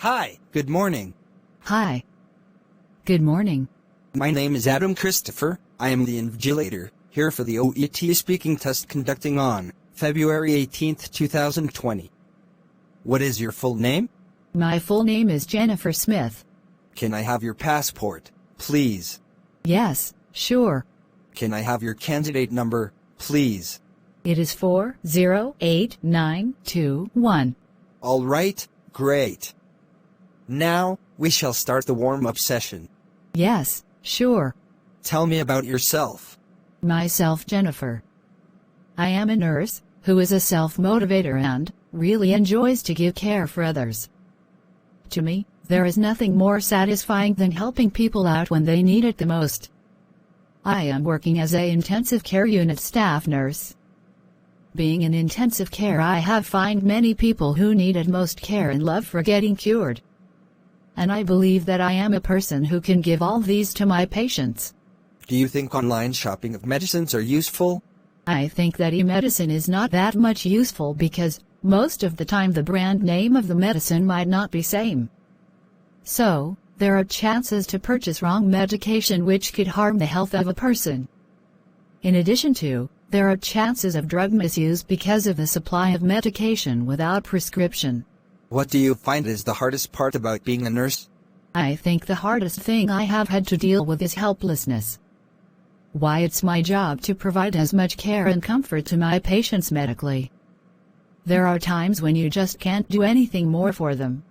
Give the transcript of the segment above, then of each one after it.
Hi, good morning. Hi. Good morning. My name is Adam Christopher. I am the invigilator, here for the OET speaking test conducting on February 18th, 2020. What is your full name? My full name is Jennifer Smith. Can I have your passport, please? Yes, sure. Can I have your candidate number, please? It is 408921. All right, great. Now, we shall start the warm-up session. Yes, sure. Tell me about yourself. Myself, Jennifer. I am a nurse who is a self-motivator and really enjoys to give care for others. To me, there is nothing more satisfying than helping people out when they need it the most. I am working as a intensive care unit staff nurse. Being in intensive care, I have found many people who needed most care and love for getting cured. And I believe that I am a person who can give all these to my patients. Do you think online shopping of medicines are useful? I think that e-medicine is not that much useful because most of the time the brand name of the medicine might not be same. So, there are chances to purchase wrong medication which could harm the health of a person. In addition to, there are chances of drug misuse because of the supply of medication without prescription. What do you find is the hardest part about being a nurse? I think the hardest thing I have had to deal with is helplessness. Why, it's my job to provide as much care and comfort to my patients medically. There are times when you just can't do anything more for them.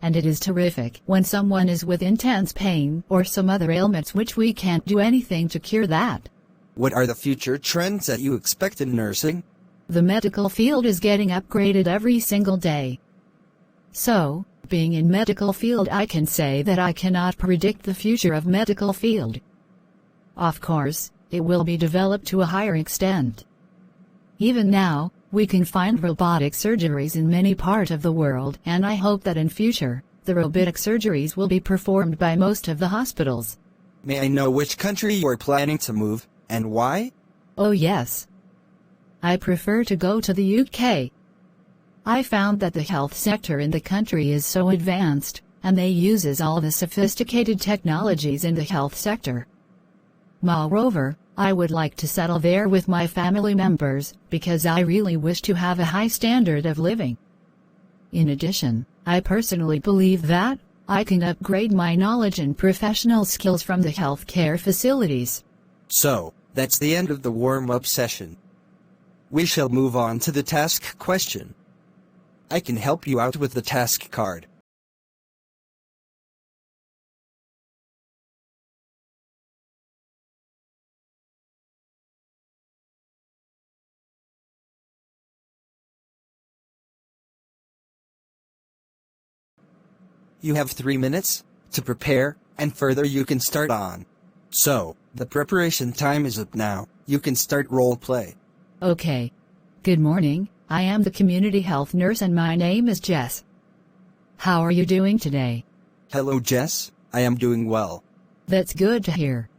And it is terrific when someone is with intense pain or some other ailments which we can't do anything to cure that. What are the future trends that you expect in nursing? The medical field is getting upgraded every single day. So, being in medical field, I can say that I cannot predict the future of medical field. Of course, it will be developed to a higher extent. Even now, we can find robotic surgeries in many parts of the world, and I hope that in future, the robotic surgeries will be performed by most of the hospitals. May I know which country you are planning to move, and why? Oh yes. I prefer to go to the UK. I found that the health sector in the country is so advanced, and they uses all the sophisticated technologies in the health sector. Moreover, I would like to settle there with my family members, because I really wish to have a high standard of living. In addition, I personally believe that I can upgrade my knowledge and professional skills from the healthcare facilities. So, that's the end of the warm-up session. We shall move on to the task question. I can help you out with the task card. You have 3 minutes to prepare, and further you can start on. So, the preparation time is up now. You can start role play. Okay. Good morning, I am the community health nurse and my name is Jess. How are you doing today? Hello Jess, I am doing well. That's good to hear.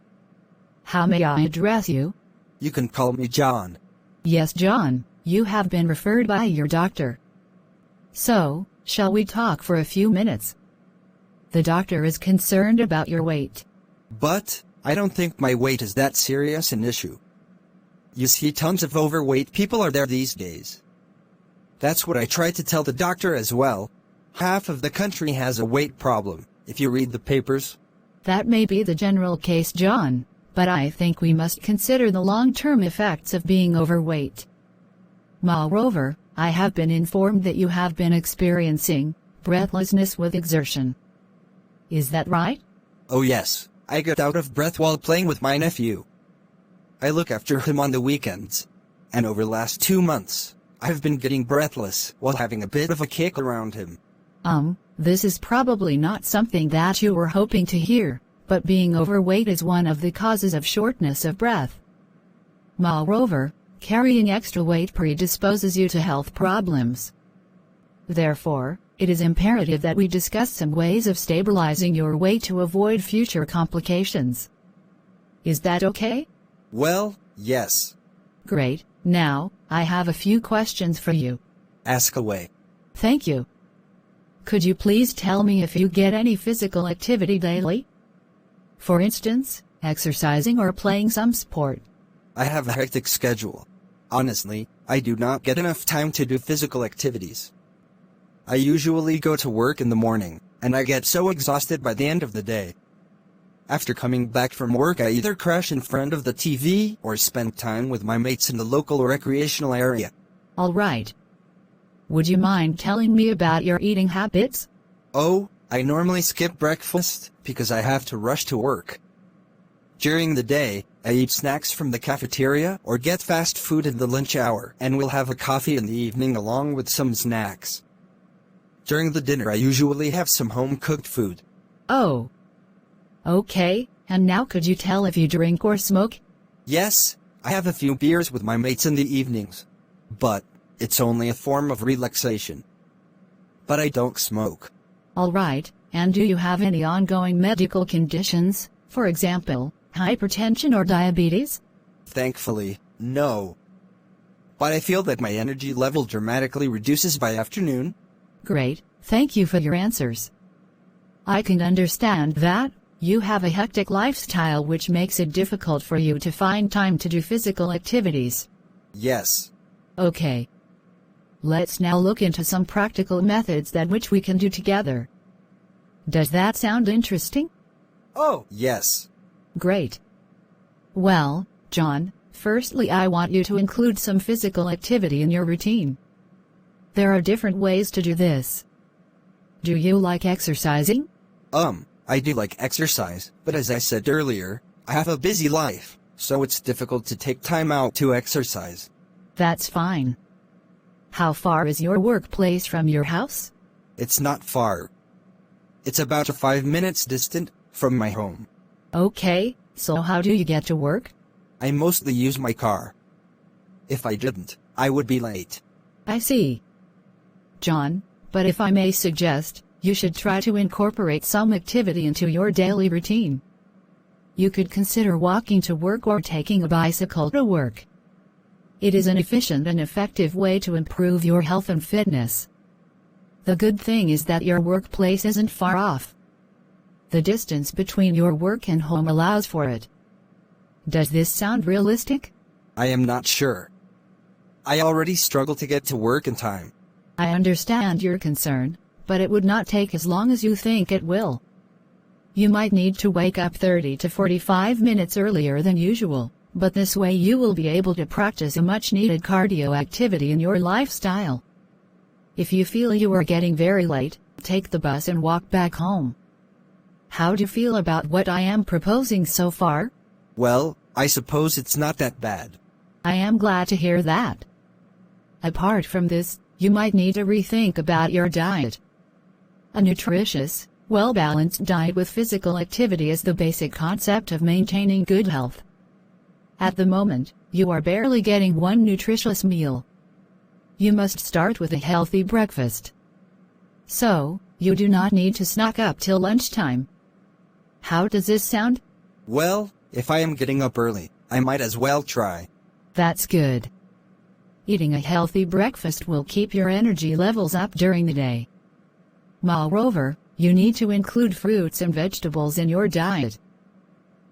How may I address you? You can call me John. Yes, John, you have been referred by your doctor. So, shall we talk for a few minutes? The doctor is concerned about your weight. But, I don't think my weight is that serious an issue. You see, tons of overweight people are there these days. That's what I tried to tell the doctor as well. Half of the country has a weight problem, if you read the papers. That may be the general case, John, but I think we must consider the long-term effects of being overweight. Moreover, I have been informed that you have been experiencing breathlessness with exertion. Is that right? Oh yes, I get out of breath while playing with my nephew. I look after him on the weekends. And over the last 2 months, I've been getting breathless while having a bit of a kick around him. This is probably not something that you were hoping to hear, but being overweight is one of the causes of shortness of breath. Moreover, carrying extra weight predisposes you to health problems. Therefore, it is imperative that we discuss some ways of stabilizing your weight to avoid future complications. Is that okay? Well, yes. Great. Now, I have a few questions for you. Ask away. Thank you. Could you please tell me if you get any physical activity daily? For instance, exercising or playing some sport. I have a hectic schedule. Honestly, I do not get enough time to do physical activities. I usually go to work in the morning, and I get so exhausted by the end of the day. After coming back from work, I either crash in front of the TV or spend time with my mates in the local recreational area. All right. Would you mind telling me about your eating habits? Oh, I normally skip breakfast because I have to rush to work. During the day, I eat snacks from the cafeteria or get fast food in the lunch hour and will have a coffee in the evening along with some snacks. During the dinner, I usually have some home-cooked food. Oh. Okay, and now could you tell if you drink or smoke? Yes, I have a few beers with my mates in the evenings. But it's only a form of relaxation. But I don't smoke. All right, and do you have any ongoing medical conditions, for example, hypertension or diabetes? Thankfully, no. But I feel that my energy level dramatically reduces by afternoon. Great, thank you for your answers. I can understand that. You have a hectic lifestyle which makes it difficult for you to find time to do physical activities. Yes. Okay. Let's now look into some practical methods that which we can do together. Does that sound interesting? Oh, yes. Great. Well, John, firstly I want you to include some physical activity in your routine. There are different ways to do this. Do you like exercising? I do like exercise, but as I said earlier, I have a busy life, so it's difficult to take time out to exercise. That's fine. How far is your workplace from your house? It's not far. It's about 5 minutes distant from my home. Okay, so how do you get to work? I mostly use my car. If I didn't, I would be late. I see. John, but if I may suggest, you should try to incorporate some activity into your daily routine. You could consider walking to work or taking a bicycle to work. It is an efficient and effective way to improve your health and fitness. The good thing is that your workplace isn't far off. The distance between your work and home allows for it. Does this sound realistic? I am not sure. I already struggle to get to work in time. I understand your concern, but it would not take as long as you think it will. You might need to wake up 30 to 45 minutes earlier than usual, but this way you will be able to practice a much-needed cardio activity in your lifestyle. If you feel you are getting very late, take the bus and walk back home. How do you feel about what I am proposing so far? Well, I suppose it's not that bad. I am glad to hear that. Apart from this, you might need to rethink about your diet. A nutritious, well-balanced diet with physical activity is the basic concept of maintaining good health. At the moment, you are barely getting one nutritious meal. You must start with a healthy breakfast. So, you do not need to snack up till lunchtime. How does this sound? Well, if I am getting up early, I might as well try. That's good. Eating a healthy breakfast will keep your energy levels up during the day. Moreover, you need to include fruits and vegetables in your diet.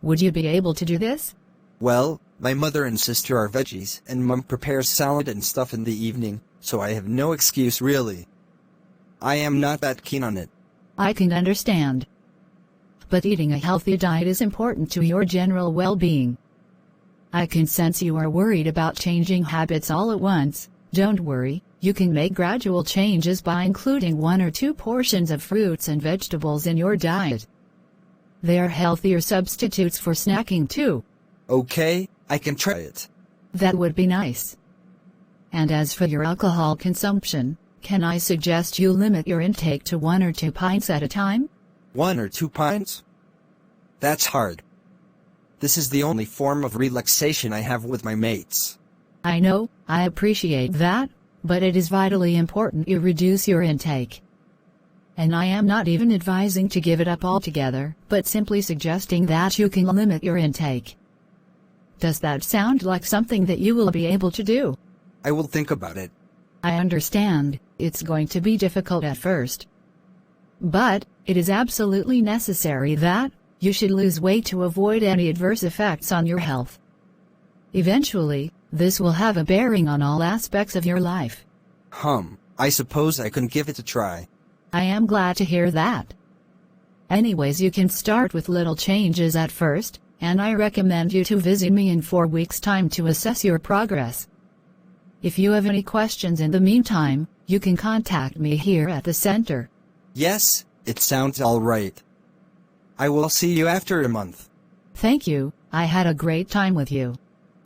Would you be able to do this? Well, my mother and sister are veggies, and Mum prepares salad and stuff in the evening, so I have no excuse really. I am not that keen on it. I can understand. But eating a healthy diet is important to your general well-being. I can sense you are worried about changing habits all at once. Don't worry, you can make gradual changes by including 1 or 2 portions of fruits and vegetables in your diet. They are healthier substitutes for snacking too. Okay, I can try it. That would be nice. And as for your alcohol consumption, can I suggest you limit your intake to 1 or 2 pints at a time? 1 or 2 pints? That's hard. This is the only form of relaxation I have with my mates. I know, I appreciate that, but it is vitally important you reduce your intake. And I am not even advising to give it up altogether, but simply suggesting that you can limit your intake. Does that sound like something that you will be able to do? I will think about it. I understand, it's going to be difficult at first. But it is absolutely necessary that you should lose weight to avoid any adverse effects on your health. Eventually, this will have a bearing on all aspects of your life. I suppose I can give it a try. I am glad to hear that. Anyways, you can start with little changes at first, and I recommend you to visit me in 4 weeks' time to assess your progress. If you have any questions in the meantime, you can contact me here at the center. Yes, it sounds all right. I will see you after a month. Thank you, I had a great time with you.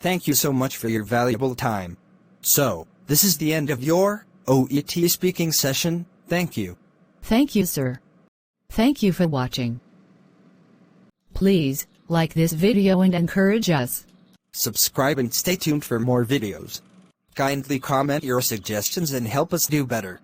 Thank you so much for your valuable time. So, this is the end of your OET speaking session. Thank you. Thank you, sir. Thank you for watching. Please, like this video and encourage us. Subscribe and stay tuned for more videos. Kindly comment your suggestions and help us do better.